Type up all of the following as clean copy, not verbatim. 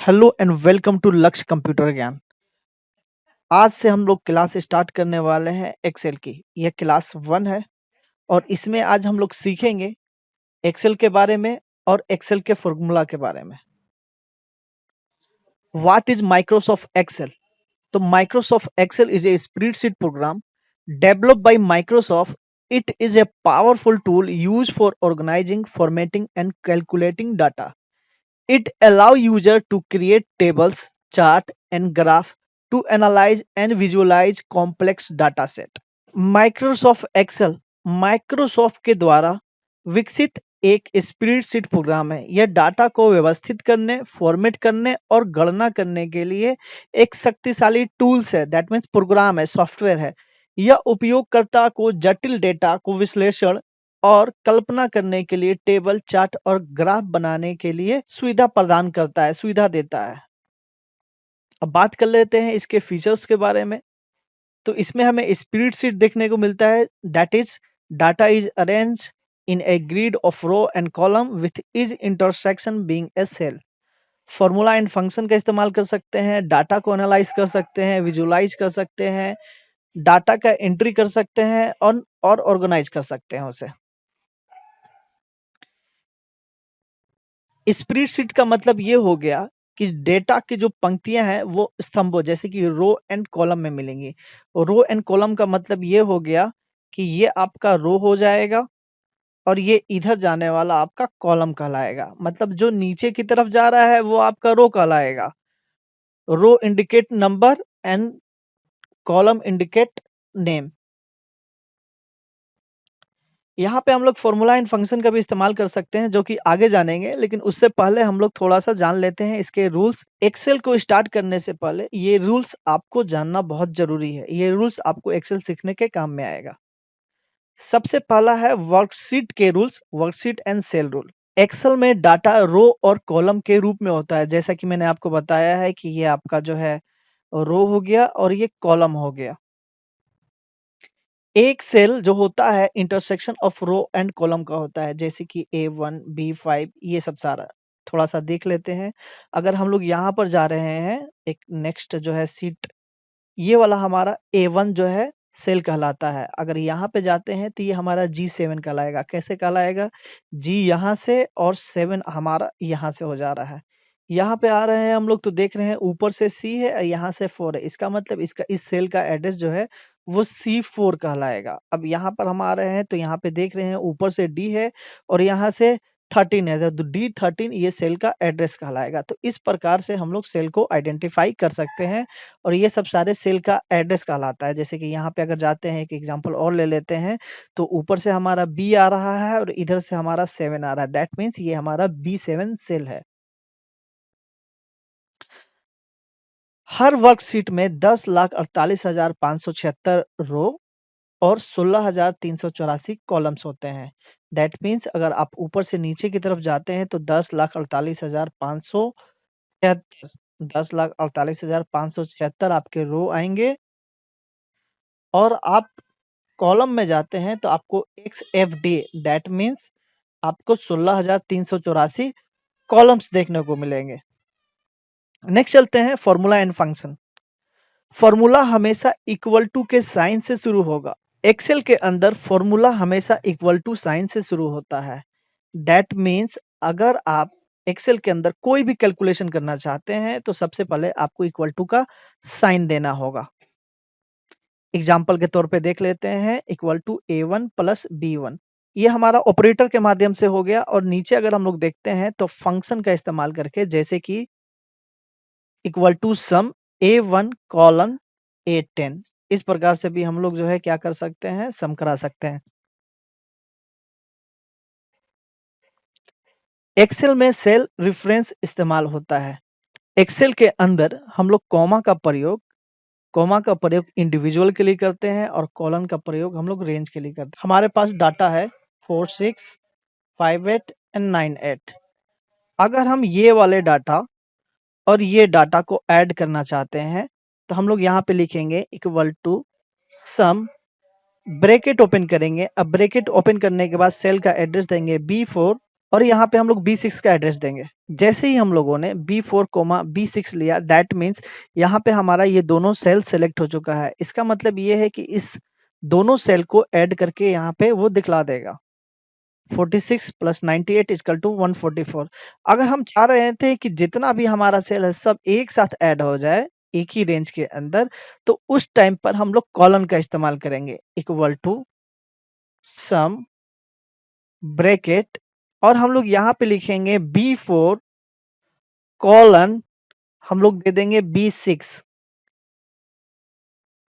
Hello and welcome to लक्ष्य computer ज्ञान। आज से हम लोग क्लास स्टार्ट करने वाले हैं एक्सेल की। यह क्लास 1 है और इसमें आज हम लोग सीखेंगे एक्सेल के बारे में और एक्सेल के फॉर्मूला के बारे में। What is Microsoft Excel? तो Microsoft Excel is a spreadsheet program developed by Microsoft. It is a powerful tool used for organizing, formatting and calculating data. It allows user to create tables, chart and graph to analyze and visualize complex data set. Microsoft Excel Microsoft के द्वारा विकसित एक spreadsheet programme है। यह data को व्यवस्थित करने, format करने और गणना करने के लिए एक शक्तिशाली टूल्स है। दैट मीन्स प्रोग्राम है, सॉफ्टवेयर है। यह उपयोगकर्ता को जटिल डेटा को विश्लेषण और कल्पना करने के लिए टेबल, चार्ट और ग्राफ बनाने के लिए सुविधा प्रदान करता है, सुविधा देता है। अब बात कर लेते हैं इसके फीचर्स के बारे में। तो इसमें हमें स्प्रेडशीट देखने को मिलता है। That is data is arrange in a grid of row and column with is intersection being a cell. Formula and function का इस्तेमाल कर सकते हैं, डाटा को एनालाइज कर सकते हैं, विजुलाइज कर सकते हैं, डाटा का एंट्री कर सकते हैं और ऑर्गेनाइज कर सकते हैं उसे। स्प्रेडशीट का मतलब ये हो गया कि डेटा की जो पंक्तियां हैं वो स्तंभों जैसे कि रो एंड कॉलम में मिलेंगी। रो एंड कॉलम का मतलब ये हो गया कि ये आपका रो हो जाएगा और ये इधर जाने वाला आपका कॉलम कहलाएगा। मतलब जो नीचे की तरफ जा रहा है वो आपका रो कहलाएगा। Row indicate number and column indicate name. यहाँ पे हम लोग फॉर्मूला एंड फंक्शन का भी इस्तेमाल कर सकते हैं जो कि आगे जानेंगे, लेकिन उससे पहले हम लोग थोड़ा सा जान लेते हैं इसके रूल्स। एक्सेल को स्टार्ट करने से पहले ये रूल्स आपको जानना बहुत जरूरी है। ये रूल्स आपको एक्सेल सीखने के काम में आएगा। सबसे पहला है वर्कशीट के rules, worksheet and cell rule. Excel में डाटा रो और कॉलम के रूप में होता है। जैसा कि मैंने आपको बताया है कि ये आपका जो है रो हो गया और ये कॉलम हो गया। एक सेल जो होता है intersection of row and column का होता है, जैसे कि A1, B5 ये सब सारा थोड़ा सा देख लेते हैं। अगर हम लोग यहाँ पर जा रहे हैं, एक नेक्स्ट जो है सीट, ये वाला हमारा A1 जो है सेल कहलाता है। अगर यहाँ पे जाते हैं तो ये हमारा G7 कहलाएगा। कैसे कहलाएगा? G यहाँ से और 7 हमारा यहाँ से हो जा रहा है। यहाँ पे आ रहे हैं हम लोग तो देख रहे हैं ऊपर से C है और यहाँ से 4 है। इसका मतलब इसका इस सेल का एड्रेस जो है वो C4 कहलाएगा। अब यहाँ पर हम आ रहे हैं तो यहाँ पे देख रहे हैं ऊपर से D है और यहाँ से 13 है, तो D13 ये सेल का एड्रेस कहलाएगा। तो इस प्रकार से हम लोग सेल को आइडेंटिफाई कर सकते हैं और ये सब सारे सेल का एड्रेस कहलाता है। जैसे कि यहाँ पे अगर जाते हैं, एक एग्जांपल और ले लेते हैं, तो ऊपर से हमारा B आ रहा है और इधर से हमारा 7 आ रहा है। दैट मीन्स ये हमारा B7 सेल है। हर वर्कशीट में 10,48,576 रो और 16,384 कॉलम्स होते हैं। दैट मीन्स अगर आप ऊपर से नीचे की तरफ जाते हैं तो 10,48,576 10,48,576 आपके रो आएंगे और आप कॉलम में जाते हैं तो आपको XFD दैट मीन्स आपको 16,384 कॉलम्स देखने को मिलेंगे। नेक्स्ट चलते हैं फॉर्मूला एंड फंक्शन। फॉर्मूला हमेशा इक्वल टू के साइन से शुरू होगा। एक्सेल के अंदर फॉर्मूला हमेशा इक्वल टू साइन से शुरू होता है। दैट मीन्स अगर आप एक्सेल के अंदर कोई भी कैलकुलेशन करना चाहते हैं तो सबसे पहले आपको इक्वल टू का साइन देना होगा। एग्जाम्पल के तौर पे देख लेते हैं, equal to A1 plus B1, ये हमारा ऑपरेटर के माध्यम से हो गया। और नीचे अगर हम लोग देखते हैं तो फंक्शन का इस्तेमाल करके, जैसे कि equal to some A1 colon A10, इस प्रकार से भी हम लोग जो है क्या कर सकते हैं, सम करा सकते हैं। एक्सेल में सेल रेफरेंस इस्तेमाल होता है। एक्सेल के अंदर हम लोग कॉमा का प्रयोग इंडिविजुअल के लिए करते हैं और कॉलन का प्रयोग हम लोग रेंज के लिए करते हैं। हमारे पास डाटा है 4, 6, 5, 8 एंड 9, 8। अगर हम ये वाले डाटा और ये डाटा को ऐड करना चाहते हैं तो हम लोग यहाँ पे लिखेंगे equal to sum, bracket open करेंगे। अब ब्रैकेट ओपन करने के बाद सेल का एड्रेस देंगे B4 और यहाँ पे हम लोग B6 का एड्रेस देंगे। जैसे ही हम लोगों ने B4 कोमा B6 लिया, दैट मीन्स यहाँ पे हमारा ये दोनों सेल सेलेक्ट हो चुका है। इसका मतलब ये है कि इस दोनों सेल को ऐड करके यहाँ पे वो दिखला देगा 46 प्लस 98 इक्वल टू 144। अगर हम चाह रहे थे कि जितना भी हमारा सेल है सब एक साथ ऐड हो जाए एक ही रेंज के अंदर, तो उस टाइम पर हम लोग कॉलन का इस्तेमाल करेंगे, इक्वल टू सम ब्रैकेट, और हम लोग यहाँ पे लिखेंगे B4 कॉलन हम लोग दे देंगे B6।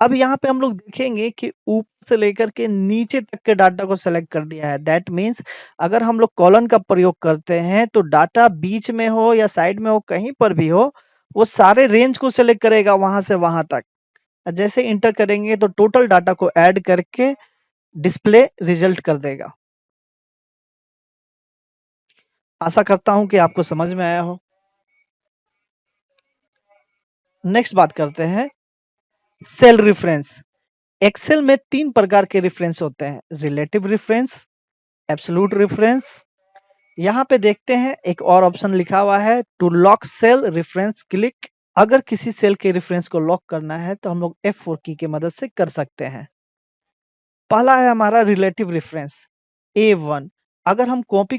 अब यहाँ पे हम लोग देखेंगे कि ऊपर से लेकर के नीचे तक के डाटा को सेलेक्ट कर दिया है। दैट मीन्स अगर हम लोग कॉलन का प्रयोग करते हैं तो डाटा बीच में हो या साइड में हो, कहीं पर भी हो, वो सारे रेंज को सेलेक्ट करेगा वहां से वहां तक। जैसे इंटर करेंगे तो टोटल डाटा को ऐड करके डिस्प्ले रिजल्ट कर देगा। आशा करता हूं कि आपको समझ में आया हो। नेक्स्ट बात करते हैं सेल रेफरेंस। एक्सेल में 3 प्रकार के रेफरेंस होते हैं, रिलेटिव रेफरेंस, एब्सोल्यूट रेफरेंस। यहाँ पे देखते हैं एक और ऑप्शन लिखा हुआ है to lock cell reference click. अगर किसी सेल के रेफरेंस को लॉक करना है तो हम लोग F4 की के मदद से कर सकते हैं। पहला है हमारा रिलेटिव रेफरेंस A1। अगर हम कॉपी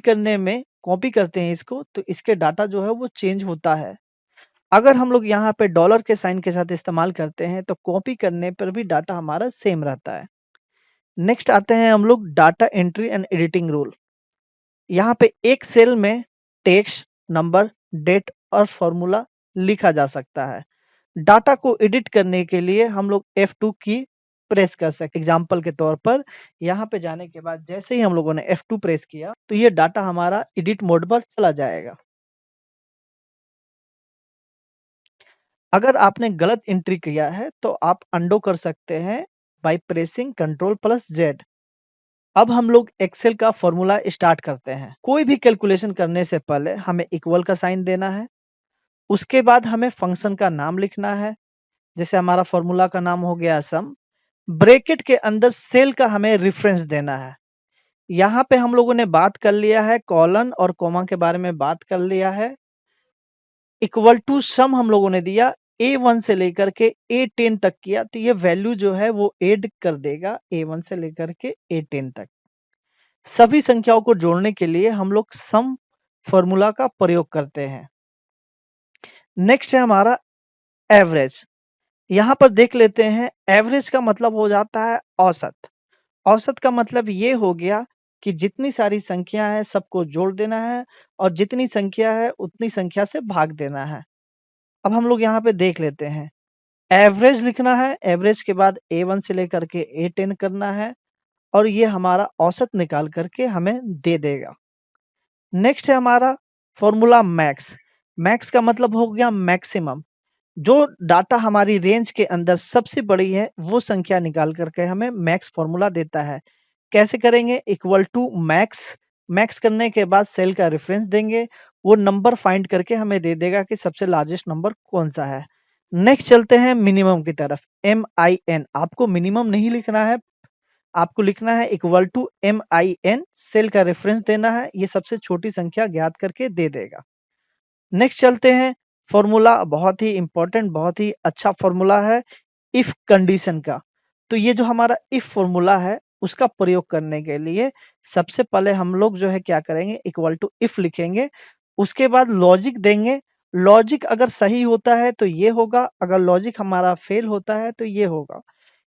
करते हैं इसको तो इसके डाटा जो है वो चेंज होता है। अगर हम लोग यहाँ पे डॉलर के साइन के साथ इस्तेमाल करते हैं तो कॉपी करने पर भी डाटा हमारा सेम रहता है। नेक्स्ट आते हैं हम लोग data entry and editing rule. यहाँ पे एक सेल में टेक्स्ट, नंबर, डेट और फॉर्मूला लिखा जा सकता है। डाटा को एडिट करने के लिए हम लोग F2 की प्रेस कर सकते। एग्जाम्पल के तौर पर यहाँ पे जाने के बाद जैसे ही हम लोगों ने F2 प्रेस किया तो ये डाटा हमारा एडिट मोड पर चला जाएगा। अगर आपने गलत एंट्री किया है तो आप अंडो कर सकते हैं बाय प्रेसिंग Ctrl+Z। अब हम लोग एक्सेल का फॉर्मूला स्टार्ट करते हैं। कोई भी कैलकुलेशन करने से पहले हमें इक्वल का साइन देना है। उसके बाद हमें फंक्शन का नाम लिखना है। जैसे हमारा फॉर्मूला का नाम हो गया सम। ब्रैकेट के अंदर सेल का हमें रेफरेंस देना है। यहाँ पे हम लोगों ने बात कर लिया है कॉलन और कॉमा के बारे में बात कर लिया है। इक्वल टू सम हम लोगों ने दिया A1 से लेकर के A10 तक किया, तो ये वैल्यू जो है वो ऐड कर देगा A1 से लेकर के A10 तक। सभी संख्याओं को जोड़ने के लिए हम लोग सम फॉर्मूला का प्रयोग करते हैं। नेक्स्ट है हमारा एवरेज। यहाँ पर देख लेते हैं एवरेज का मतलब हो जाता है औसत। औसत का मतलब ये हो गया कि जितनी सारी संख्या है सबको जोड़ देना है और जितनी संख्या है उतनी संख्या से भाग देना है। अब हम लोग यहाँ पे देख लेते हैं एवरेज लिखना है, एवरेज के बाद A1 से लेकर के A10 करना है और ये हमारा औसत निकाल करके हमें दे देगा। नेक्स्ट है हमारा फॉर्मूला मैक्स। मैक्स का मतलब हो गया मैक्सिमम। जो डाटा हमारी रेंज के अंदर सबसे बड़ी है वो संख्या निकाल करके हमें मैक्स फॉर्मूला देता है। कैसे करेंगे? Equal to max. मैक्स करने के बाद सेल का रेफरेंस देंगे, वो नंबर फाइंड करके हमें दे देगा कि सबसे लार्जेस्ट नंबर कौन सा है। नेक्स्ट चलते हैं मिनिमम की तरफ। MIN आपको मिनिमम नहीं लिखना है, आपको लिखना है इक्वल टू MIN। सेल का रेफरेंस देना है, ये सबसे छोटी संख्या ज्ञात करके दे देगा। नेक्स्ट चलते हैं फॉर्मूला, बहुत ही इंपॉर्टेंट, बहुत ही अच्छा फॉर्मूला है इफ कंडीशन का। तो ये जो हमारा इफ फॉर्मूला है उसका प्रयोग करने के लिए सबसे पहले हम लोग जो है क्या करेंगे, इक्वल टू इफ लिखेंगे, उसके बाद लॉजिक देंगे। लॉजिक अगर सही होता है तो ये होगा, अगर लॉजिक हमारा फेल होता है तो ये होगा।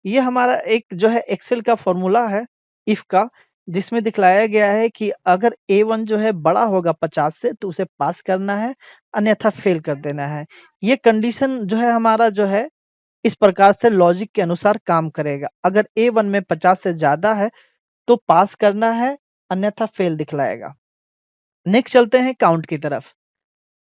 ये हमारा एक जो है एक्सेल का फॉर्मूला है इफ का, जिसमें दिखलाया गया है कि अगर A1 जो है बड़ा होगा 50 से तो उसे पास करना है, अन्यथा फेल कर देना है। ये कंडीशन जो है हमारा जो है इस प्रकार से लॉजिक के अनुसार काम करेगा। अगर A1 में 50 से ज्यादा है तो पास करना है, अन्यथा फेल दिखलाएगा। नेक्स्ट चलते हैं काउंट की तरफ।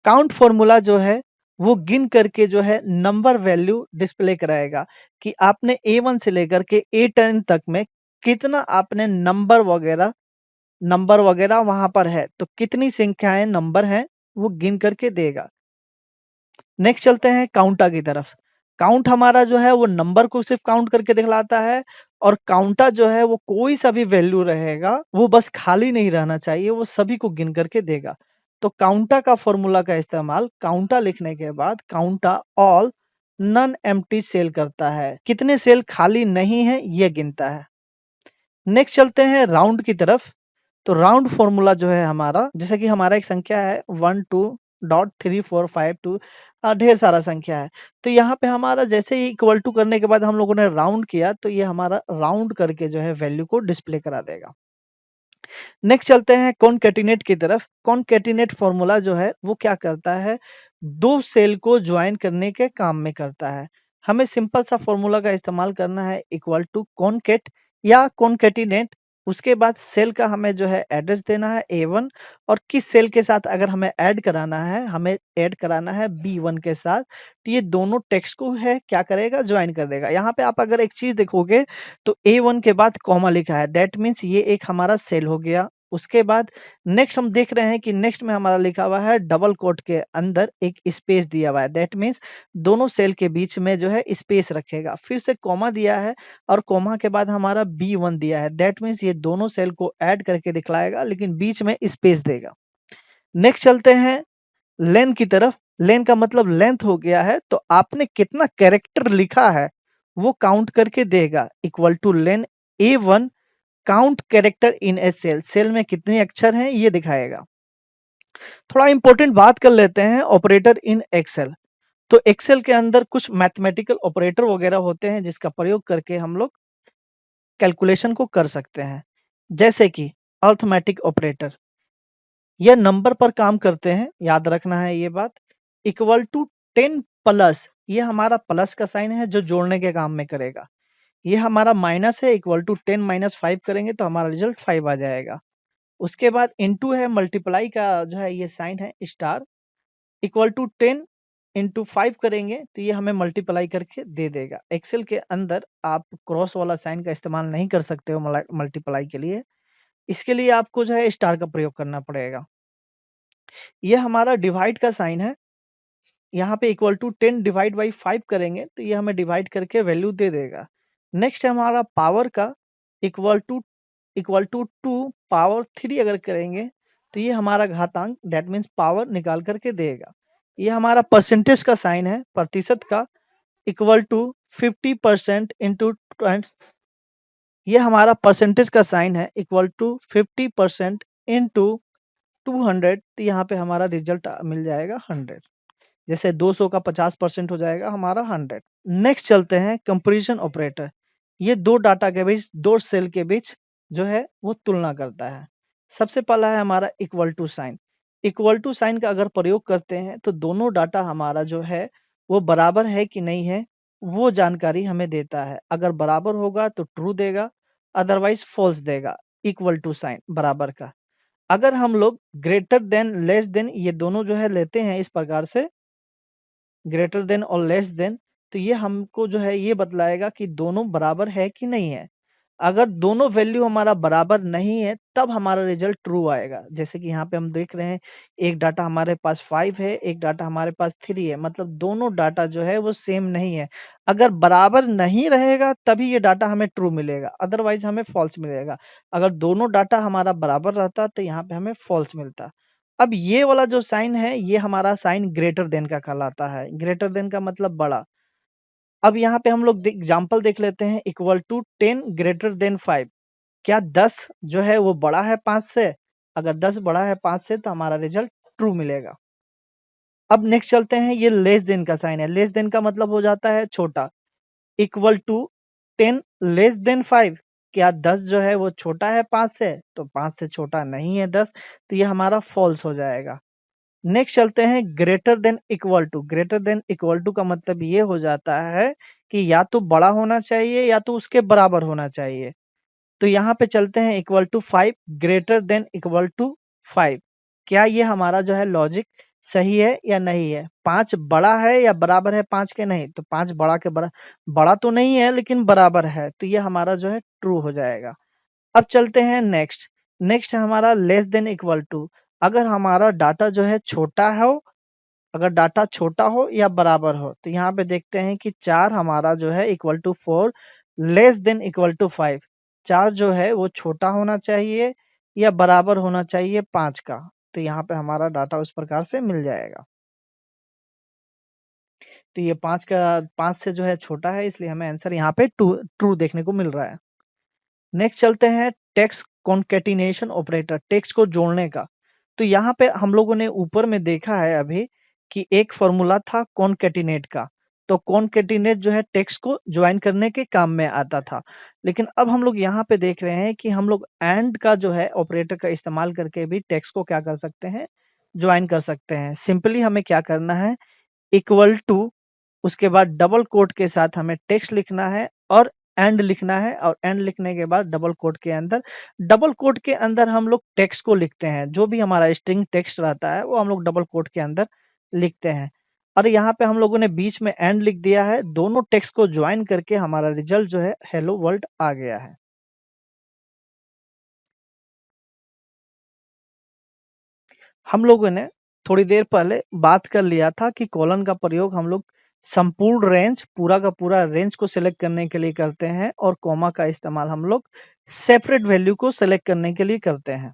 काउंट फॉर्मूला जो है वो गिन करके जो है नंबर वैल्यू डिस्प्ले कराएगा कि आपने A1 से लेकर के A10 तक में कितना आपने नंबर वगैरह वहां पर है, तो कितनी संख्याएं नंबर हैं वो गिन करके देगा। नेक्स्ट चलते हैं काउंटा की तरफ। काउंट हमारा जो है वो नंबर को सिर्फ काउंट करके दिखलाता है, और काउंटा जो है वो कोई सा भी वैल्यू रहेगा वो बस खाली नहीं रहना चाहिए, वो सभी को गिन करके देगा। तो काउंटा का फॉर्मूला का इस्तेमाल काउंटा लिखने के बाद काउंटा ऑल नॉन एम्प्टी सेल करता है, कितने सेल खाली नहीं है ये गिनता है। नेक्स्ट चलते हैं राउंड की तरफ। तो राउंड फॉर्मूला जो है हमारा, जैसे कि हमारा एक संख्या है 1 2.3 4 5 2, ढेर सारा संख्या है। तो यहाँ पे हमारा जैसे ही इक्वल टू करने के बाद हम लोगों ने राउंड किया, तो ये हमारा राउंड करके जो है वैल्यू को डिस्प्ले करा देगा। नेक्स्ट चलते हैं कॉनकैटिनेट की तरफ। कॉनकैटिनेट फॉर्मूला जो है वो क्या करता है, दो सेल को ज्वाइन करने के काम में करता है। हमें सिंपल सा फॉर्मूला का इस्तेमाल करना है, इक्वल टू कॉनकेट या कॉनकैटिनेट। उसके बाद सेल का हमें जो है एड्रेस देना है A1, और किस सेल के साथ अगर हमें ऐड कराना है, हमें ऐड कराना है B1 के साथ। तो ये दोनों टेक्स्ट को है क्या करेगा, ज्वाइन कर देगा। यहाँ पे आप अगर एक चीज देखोगे तो A1 के बाद कॉमा लिखा है, दैट मीन्स ये एक हमारा सेल हो गया। उसके बाद नेक्स्ट हम देख रहे हैं कि नेक्स्ट में हमारा लिखा हुआ है डबल कोट के अंदर एक स्पेस दिया हुआ है, दैट मीन्स दोनों सेल के बीच में जो है स्पेस रखेगा। फिर से कॉमा दिया है और कॉमा के बाद हमारा B1 दिया है, दैट मीन्स ये दोनों सेल को ऐड करके दिखलाएगा लेकिन बीच में स्पेस देगा। नेक्स्ट चलते हैं लेन की तरफ। लेन का मतलब लेंथ हो गया है, तो आपने कितना कैरेक्टर लिखा है वो काउंट करके देगा, equal to len A1 count character in a cell. Cell में कितने अक्षर हैं ये दिखाएगा। थोड़ा इंपॉर्टेंट बात कर लेते हैं ऑपरेटर इन एक्सेल। तो एक्सेल के अंदर कुछ मैथमेटिकल ऑपरेटर वगैरह होते हैं जिसका प्रयोग करके हम लोग कैलकुलेशन को कर सकते हैं, जैसे कि अर्थमेटिक ऑपरेटर। यह नंबर पर काम करते हैं, याद रखना है ये बात। इक्वल टू 10 प्लस, ये हमारा प्लस का साइन है जो जोड़ने के काम में करेगा। ये हमारा माइनस है, इक्वल टू 10 माइनस 5 करेंगे तो हमारा रिजल्ट 5 आ जाएगा। उसके बाद इनटू है, मल्टीप्लाई का जो है ये साइन है स्टार, इक्वल टू 10 इंटू 5 करेंगे तो ये हमें मल्टीप्लाई करके दे देगा। एक्सेल के अंदर आप क्रॉस वाला साइन का इस्तेमाल नहीं कर सकते हो मल्टीप्लाई के लिए, इसके लिए आपको जो है स्टार का प्रयोग करना पड़ेगा। ये हमारा डिवाइड का साइन है, यहाँ पे इक्वल टू 10 डिवाइड बाई 5 करेंगे तो ये हमें डिवाइड करके वैल्यू दे देगा। नेक्स्ट है हमारा पावर का, इक्वल टू 2 पावर 3 अगर करेंगे तो ये हमारा घातांक, दैट मीन्स पावर निकाल करके देगा। ये हमारा परसेंटेज का साइन है, प्रतिशत का, इक्वल टू 50% इंटू, ये हमारा परसेंटेज का साइन है, इक्वल टू 50% इंटू 200, तो यहाँ पे हमारा रिजल्ट मिल जाएगा 100। जैसे 200 का 50% हो जाएगा हमारा 100। नेक्स्ट चलते हैं कंपैरिजन ऑपरेटर। ये दो डाटा के बीच, दो सेल के बीच जो है वो तुलना करता है। सबसे पहला है हमारा equal to sign. Equal to sign का अगर प्रयोग करते हैं तो दोनों डाटा हमारा जो है वो बराबर है कि नहीं है वो जानकारी हमें देता है। अगर बराबर होगा तो ट्रू देगा, अदरवाइज फॉल्स देगा। इक्वल टू साइन बराबर का। अगर हम लोग ग्रेटर देन, लेस देन, ये दोनों जो है लेते हैं इस प्रकार से, ग्रेटर देन और लेस देन, तो ये हमको जो है ये बतलाएगा कि दोनों बराबर है कि नहीं है। अगर दोनों वैल्यू हमारा बराबर नहीं है तब हमारा रिजल्ट ट्रू आएगा। जैसे कि यहाँ पे हम देख रहे हैं एक डाटा हमारे पास 5 है, एक डाटा हमारे पास 3 है, मतलब दोनों डाटा जो है वो सेम नहीं है। अगर बराबर नहीं रहेगा तभी ये डाटा हमें ट्रू मिलेगा, अदरवाइज हमें फॉल्स मिलेगा। अगर दोनों डाटा हमारा बराबर रहता तो यहाँ पे हमें फॉल्स मिलता। अब ये वाला जो साइन है ये हमारा साइन ग्रेटर देन का कहलाता है। ग्रेटर देन का मतलब बड़ा। अब यहाँ पे हम लोग एग्जाम्पल देख लेते हैं, इक्वल टू 10 ग्रेटर देन 5। क्या 10 जो है वो बड़ा है 5 से? अगर 10 बड़ा है 5 से तो हमारा रिजल्ट ट्रू मिलेगा। अब नेक्स्ट चलते हैं, ये लेस देन का साइन है। लेस देन का मतलब हो जाता है छोटा। Equal to 10 less than 5। क्या 10 जो है वो छोटा है 5 से? तो 5 से छोटा नहीं है 10, तो ये हमारा फॉल्स हो जाएगा। नेक्स्ट चलते हैं greater than equal to. Greater than equal to का मतलब ये हो जाता है कि या तो बड़ा होना चाहिए या तो उसके बराबर होना चाहिए। तो यहाँ पे चलते हैं equal to 5 greater than equal to 5। क्या ये हमारा जो है लॉजिक सही है या नहीं है? 5 बड़ा है या बराबर है 5 के? नहीं, तो 5 बड़ा के बड़ा तो नहीं है लेकिन बराबर है, तो ये हमारा जो है ट्रू हो जाएगा। अब चलते हैं नेक्स्ट। नेक्स्ट है हमारा लेस देन इक्वल टू। अगर हमारा डाटा जो है छोटा हो, अगर डाटा छोटा हो या बराबर हो, तो यहाँ पे देखते हैं कि 4 हमारा जो है equal to 4 less than equal to 5। 4 जो है वो छोटा होना चाहिए या बराबर होना चाहिए 5 का। तो यहाँ पे हमारा डाटा उस प्रकार से मिल जाएगा। तो ये 5 से जो है छोटा है, इसलिए हमें आंसर यहाँ पे ट्रू देखने को मिल रहा है। नेक्स्ट चलते हैं टेक्स्ट कॉन्केटिनेशन ऑपरेटर, टेक्स्ट को जोड़ने का। तो यहाँ पे हम लोगों ने ऊपर में देखा है अभी कि एक फॉर्मूला था कॉन्केटिनेट का। तो कॉन्केटिनेट जो है टेक्स्ट को ज्वाइन करने के काम में आता था। लेकिन अब हम लोग यहाँ पे देख रहे हैं कि हम लोग एंड का जो है ऑपरेटर का इस्तेमाल करके भी टेक्स्ट को क्या कर सकते हैं, ज्वाइन कर सकते हैं। सिंपली हमें क्या करना है, इक्वल टू, उसके बाद डबल कोट के साथ हमें टेक्स्ट लिखना है और एंड लिखना है, और एंड लिखने के बाद डबल कोट के अंदर हम लोग टेक्स्ट को लिखते हैं। जो भी हमारा स्ट्रिंग टेक्स्ट रहता है वो हम लोग डबल कोट के अंदर लिखते हैं। और यहाँ पे हम लोगों ने बीच में एंड लिख दिया है। दोनों टेक्स्ट को ज्वाइन करके हमारा रिजल्ट जो है हेलो वर्ल्ड आ गया है। हम लोगों ने थोड़ी देर पहले बात कर लिया था कि कॉलन का प्रयोग हम लोग संपूर्ण रेंज, पूरा का पूरा रेंज को सिलेक्ट करने के लिए करते हैं, और कॉमा का इस्तेमाल हम लोग सेपरेट वैल्यू को सिलेक्ट करने के लिए करते हैं।